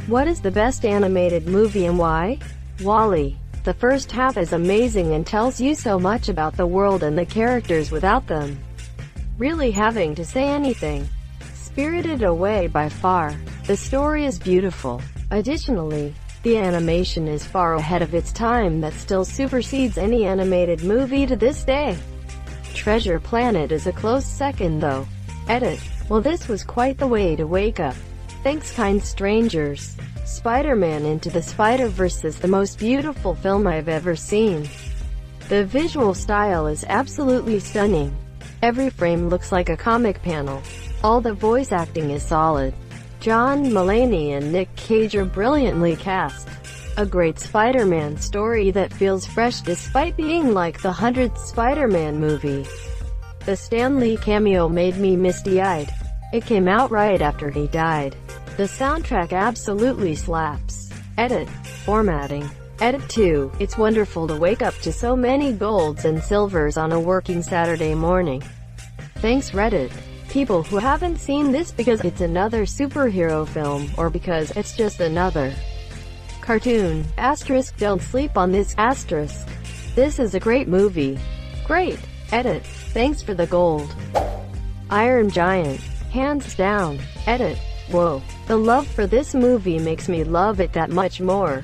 What is the best animated movie and why? WALL-E. The first half is amazing and tells you so much about the world and the characters without them really having to say anything. Spirited Away by far. The story is beautiful. Additionally, the animation is far ahead of its time that still supersedes any animated movie to this day. Treasure Planet is a close second though. Edit. Well, this was quite the way to wake up. Thanks, kind strangers. Spider-Man Into the Spider-Verse is the most beautiful film I've ever seen. The visual style is absolutely stunning. Every frame looks like a comic panel. All the voice acting is solid. John Mulaney and Nick Cage are brilliantly cast. A great Spider-Man story that feels fresh despite being like the 100th Spider-Man movie. The Stan Lee cameo made me misty-eyed. It came out right after he died. The soundtrack absolutely slaps. Edit. Formatting. Edit 2. It's wonderful to wake up to so many golds and silvers on a working Saturday morning. Thanks, Reddit. People who haven't seen this because it's another superhero film, or because it's just another cartoon. Asterisk, don't sleep on this. Asterisk. This is a great movie. Great. Edit. Thanks for the gold. Iron Giant. Hands down. Edit. Whoa. The love for this movie makes me love it that much more.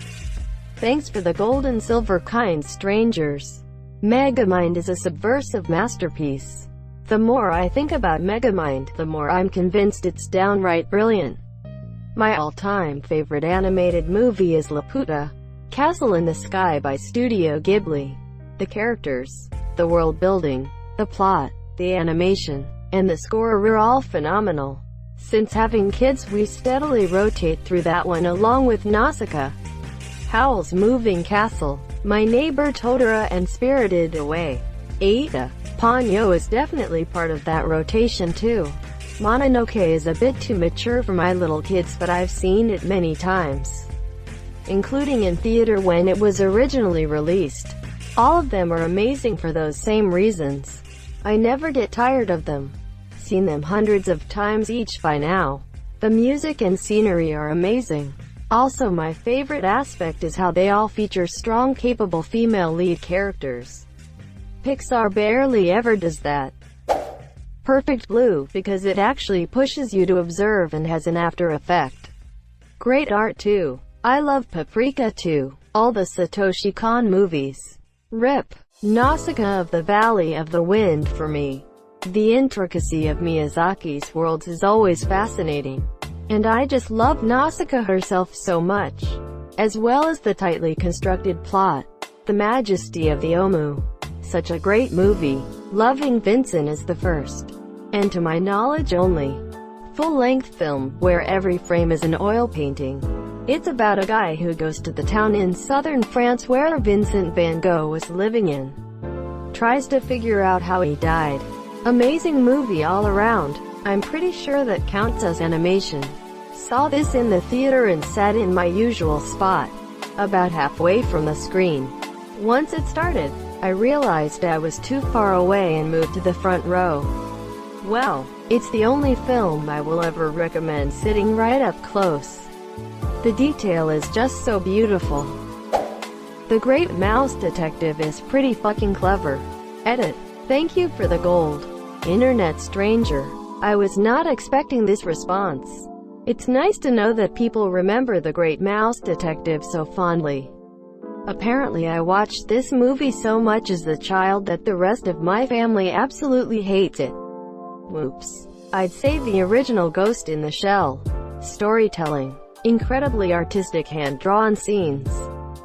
Thanks for the gold and silver, kind strangers. Megamind is a subversive masterpiece. The more I think about Megamind, the more I'm convinced it's downright brilliant. My all-time favorite animated movie is Laputa. Castle in the Sky by Studio Ghibli. The characters, the world building, the plot, the animation, and the score are all phenomenal. Since having kids, we steadily rotate through that one along with Nausicaa, Howl's Moving Castle, My Neighbor Totoro, and Spirited Away. Ada. Ponyo is definitely part of that rotation too. Mononoke is a bit too mature for my little kids, but I've seen it many times, including in theater when it was originally released. All of them are amazing for those same reasons. I never get tired of them. Seen them hundreds of times each by now. The music and scenery are amazing. Also, my favorite aspect is how they all feature strong, capable female lead characters. Pixar barely ever does that. Perfect Blue, because it actually pushes you to observe and has an after effect. Great art too. I love Paprika too. All the Satoshi Kon movies. RIP. Nausicaa of the Valley of the Wind for me. The intricacy of Miyazaki's worlds is always fascinating. And I just love Nausicaa herself so much. As well as the tightly constructed plot. The majesty of the Omu. Such a great movie. Loving Vincent is the first, and to my knowledge only, full-length film where every frame is an oil painting. It's about a guy who goes to the town in southern France where Vincent van Gogh was living in. Tries to figure out how he died. Amazing movie all around. I'm pretty sure that counts as animation. Saw this in the theater and sat in my usual spot, about halfway from the screen. Once it started, I realized I was too far away and moved to the front row. Well, it's the only film I will ever recommend sitting right up close. The detail is just so beautiful. The Great Mouse Detective is pretty fucking clever. Edit. Thank you for the gold. Internet stranger. I was not expecting this response. It's nice to know that people remember The Great Mouse Detective so fondly. Apparently I watched this movie so much as a child that the rest of my family absolutely hates it. Whoops. I'd say the original Ghost in the Shell. Storytelling. Incredibly artistic hand-drawn scenes.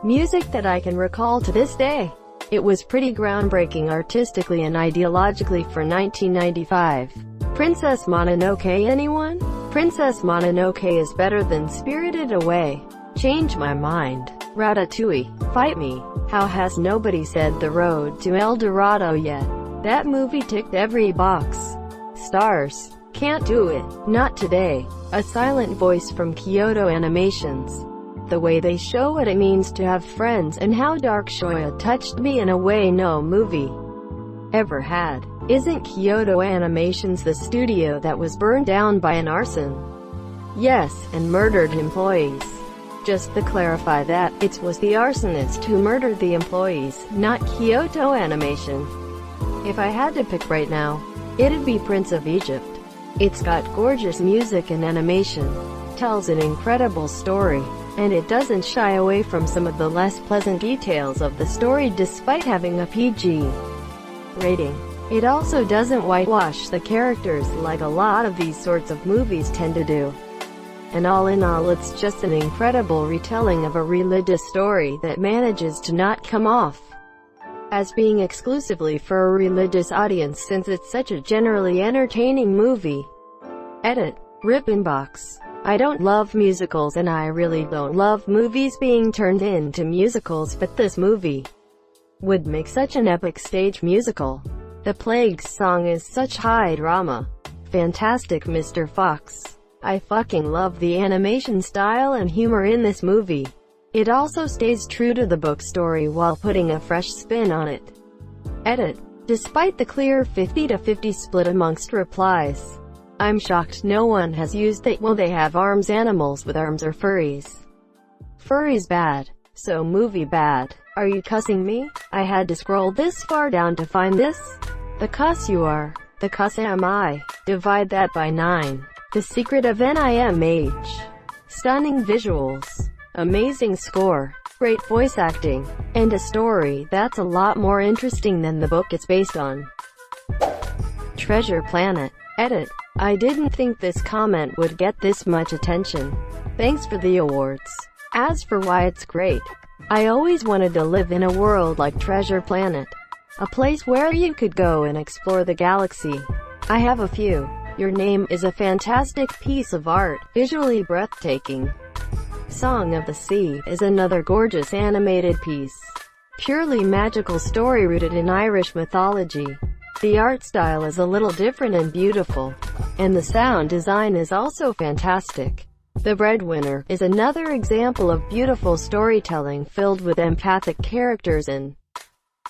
Music that I can recall to this day. It was pretty groundbreaking artistically and ideologically for 1995. Princess Mononoke, anyone? Princess Mononoke is better than Spirited Away. Change my mind. Ratatouille. Fight me. How has nobody said The Road to El Dorado yet? That movie ticked every box. Stars. Can't do it. Not today. A silent voice from Kyoto Animations. The way they show what it means to have friends and how Dark Shoya touched me in a way no movie ever had. Isn't Kyoto Animations the studio that was burned down by an arson? Yes, and murdered employees. Just to clarify that, it was the arsonist who murdered the employees, not Kyoto Animation. If I had to pick right now, it'd be Prince of Egypt. It's got gorgeous music and animation, tells an incredible story, and it doesn't shy away from some of the less pleasant details of the story despite having a PG rating. It also doesn't whitewash the characters like a lot of these sorts of movies tend to do. And all in all, it's just an incredible retelling of a religious story that manages to not come off as being exclusively for a religious audience since it's such a generally entertaining movie. Edit. Rip Inbox. I don't love musicals and I really don't love movies being turned into musicals, but this movie would make such an epic stage musical. The Plague's song is such high drama. Fantastic, Mr. Fox. I fucking love the animation style and humor in this movie. It also stays true to the book story while putting a fresh spin on it. Edit. Despite the clear 50-50 split amongst replies, I'm shocked no one has used they. Well, they have arms, animals with arms, or furries. Furries bad. So movie bad. Are you cussing me? I had to scroll this far down to find this. The cuss you are. The cuss am I. Divide that by 9. The secret of NIMH. Stunning visuals. Amazing score. Great voice acting. And a story that's a lot more interesting than the book it's based on. Treasure Planet. Edit. I didn't think this comment would get this much attention. Thanks for the awards. As for why it's great, I always wanted to live in a world like Treasure Planet. A place where you could go and explore the galaxy. I have a few. Your Name is a fantastic piece of art, visually breathtaking. Song of the Sea is another gorgeous animated piece. Purely magical story rooted in Irish mythology. The art style is a little different and beautiful, and the sound design is also fantastic. The Breadwinner is another example of beautiful storytelling filled with empathic characters and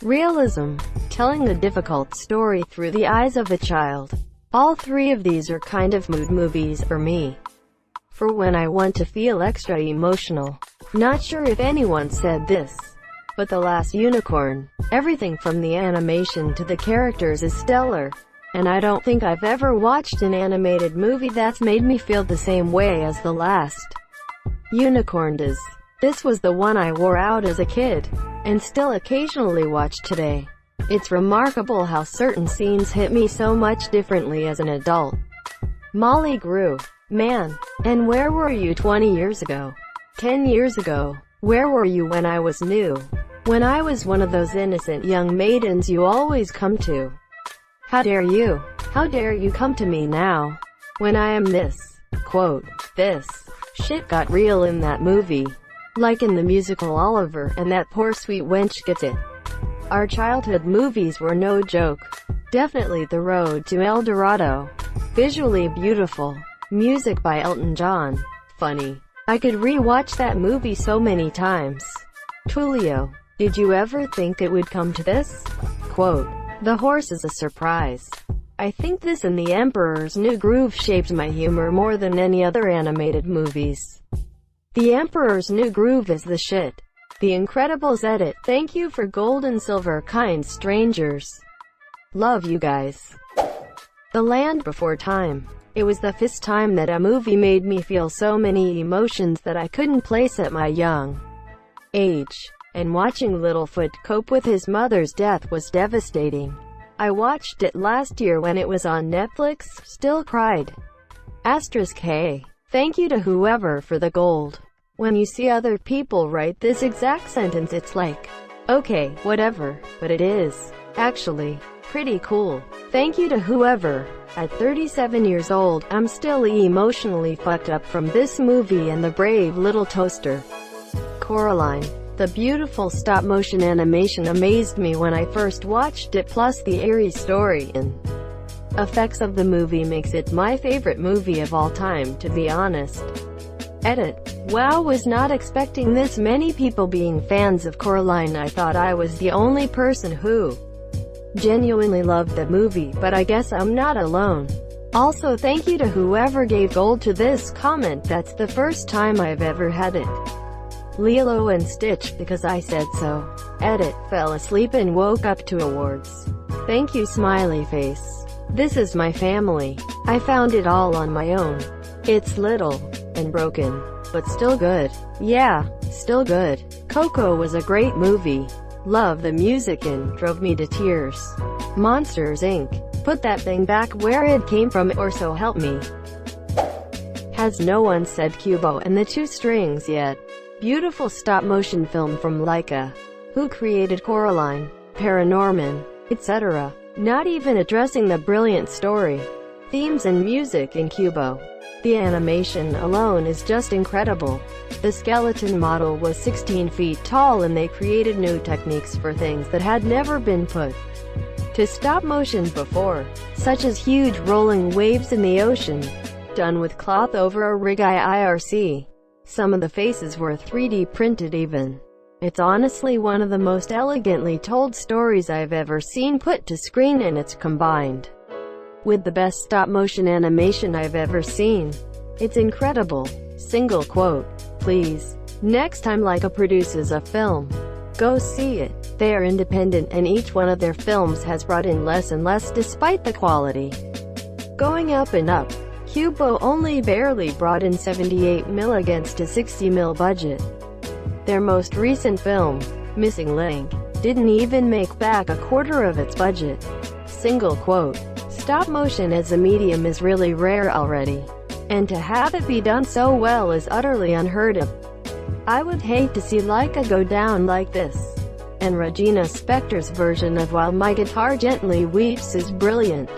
realism, telling a difficult story through the eyes of a child. All three of these are kind of mood movies for me. For when I want to feel extra emotional. Not sure if anyone said this, but The Last Unicorn, everything from the animation to the characters is stellar. And I don't think I've ever watched an animated movie that's made me feel the same way as The Last Unicorn does. This was the one I wore out as a kid, and still occasionally watch today. It's remarkable how certain scenes hit me so much differently as an adult. Molly Grew. Man, and where were you 20 years ago? 10 years ago? Where were you when I was new? When I was one of those innocent young maidens you always come to. How dare you? How dare you come to me now? When I am this. Quote. This. Shit got real in that movie. Like in the musical Oliver, and that poor sweet wench gets it. Our childhood movies were no joke. Definitely The Road to El Dorado. Visually beautiful. Music by Elton John. Funny. I could re-watch that movie so many times. Tulio. Did you ever think it would come to this? Quote. The horse is a surprise. I think this and The Emperor's New Groove shaped my humor more than any other animated movies. The Emperor's New Groove is the shit. The Incredibles edit. Thank you for gold and silver, kind strangers. Love you guys. The Land Before Time. It was the first time that a movie made me feel so many emotions that I couldn't place at my young age. And watching Littlefoot cope with his mother's death was devastating. I watched it last year when it was on Netflix, still cried. *K. Thank you to whoever for the gold. When you see other people write this exact sentence it's like, okay, whatever, but it is, actually, pretty cool. Thank you to whoever. At 37 years old, I'm still emotionally fucked up from this movie and The Brave Little Toaster. Coraline. The beautiful stop-motion animation amazed me when I first watched it, plus the eerie story and effects of the movie makes it my favorite movie of all time, to be honest. Edit. Wow, was not expecting this many people being fans of Coraline. I thought I was the only person who genuinely loved the movie, but I guess I'm not alone. Also, thank you to whoever gave gold to this comment. That's the first time I've ever had it. Lilo and Stitch, because I said so. Edit, fell asleep and woke up to awards. Thank you smiley face. This is my family. I found it all on my own. It's little and broken, but still good. Yeah, still good. Coco was a great movie. Love the music and drove me to tears. Monsters Inc. Put that thing back where it came from, or so help me. Has no one said Kubo and the Two Strings yet? Beautiful stop-motion film from Laika. Who created Coraline, Paranorman, etc. Not even addressing the brilliant story, themes and music in Kubo. The animation alone is just incredible. The skeleton model was 16 feet tall and they created new techniques for things that had never been put to stop motion before, such as huge rolling waves in the ocean, done with cloth over a rig IRC. Some of the faces were 3D printed even. It's honestly one of the most elegantly told stories I've ever seen put to screen, and it's combined with the best stop-motion animation I've ever seen. It's incredible. Single quote. Please. Next time Laika produces a film, go see it. They are independent and each one of their films has brought in less and less despite the quality going up and up. Kubo only barely brought in 78 mil against a 60 mil budget. Their most recent film, Missing Link, didn't even make back a quarter of its budget. Single quote. Stop motion as a medium is really rare already, and to have it be done so well is utterly unheard of. I would hate to see Laika go down like this. And Regina Spektor's version of While My Guitar Gently Weeps is brilliant.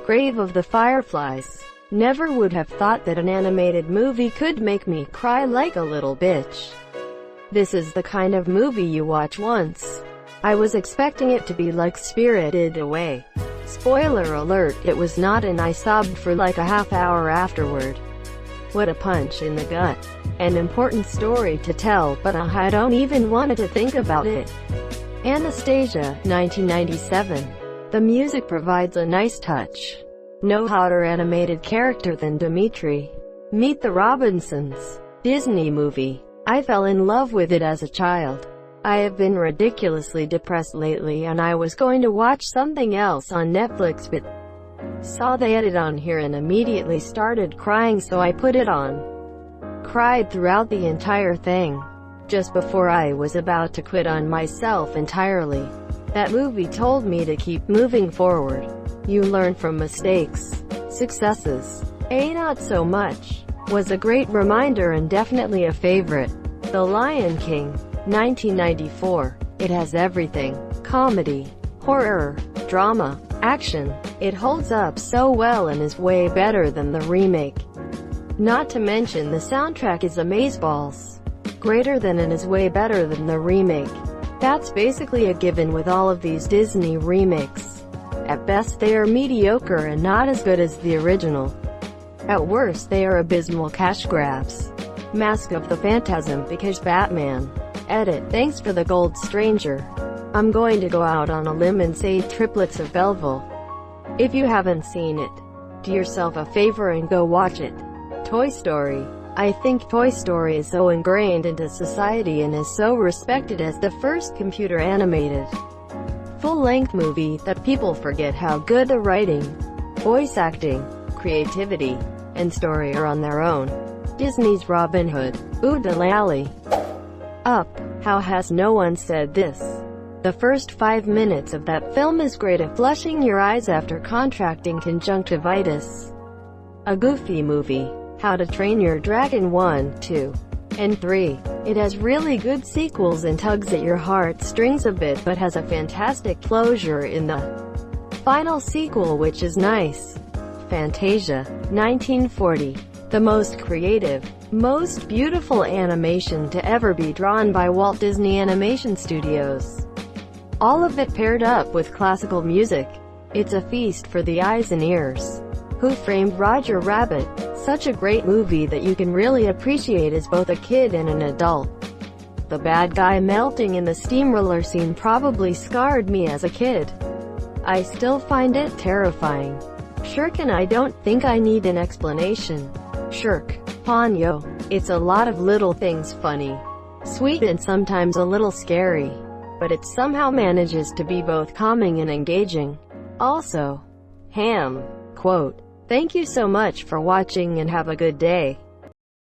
Grave of the Fireflies. Never would have thought that an animated movie could make me cry like a little bitch. This is the kind of movie you watch once. I was expecting it to be like Spirited Away. Spoiler alert, it was not, and I sobbed for like a half hour afterward. What a punch in the gut. An important story to tell, but I don't even want to think about it. Anastasia, 1997. The music provides a nice touch. No hotter animated character than Dimitri. Meet the Robinsons. Disney movie. I fell in love with it as a child. I have been ridiculously depressed lately and I was going to watch something else on Netflix but saw they had it on here and immediately started crying, so I put it on. Cried throughout the entire thing. Just before I was about to quit on myself entirely. That movie told me to keep moving forward. You learn from mistakes. Successes. Not so much. Was a great reminder and definitely a favorite. The Lion King. 1994. It has everything. Comedy, horror, drama, action. It holds up so well and is way better than the remake. Not to mention the soundtrack is amazeballs. Greater than and is way better than the remake. That's basically a given with all of these Disney remakes. At best they are mediocre and not as good as the original. At worst they are abysmal cash grabs. Mask of the Phantasm because Batman. Edit. Thanks for the gold, stranger. I'm going to go out on a limb and say Triplets of Belleville. If you haven't seen it, do yourself a favor and go watch it. Toy Story. I think Toy Story is so ingrained into society and is so respected as the first computer animated full-length movie that people forget how good the writing, voice acting, creativity, and story are on their own. Disney's Robin Hood. Oodalali. Up. How has no one said this? The first 5 minutes of that film is great at flushing your eyes after contracting conjunctivitis. A Goofy movie. How to Train Your Dragon 1, 2, and 3. It has really good sequels and tugs at your heartstrings a bit but has a fantastic closure in the final sequel, which is nice. Fantasia. 1940. The most creative, most beautiful animation to ever be drawn by Walt Disney Animation Studios. All of it paired up with classical music. It's a feast for the eyes and ears. Who Framed Roger Rabbit? Such a great movie that you can really appreciate as both a kid and an adult. The bad guy melting in the steamroller scene probably scarred me as a kid. I still find it terrifying. Shirk, and I don't think I need an explanation. Shirk. Ponyo. It's a lot of little things funny. Sweet and sometimes a little scary, but it somehow manages to be both calming and engaging. Also, Ham, quote, "Thank you so much for watching and have a good day."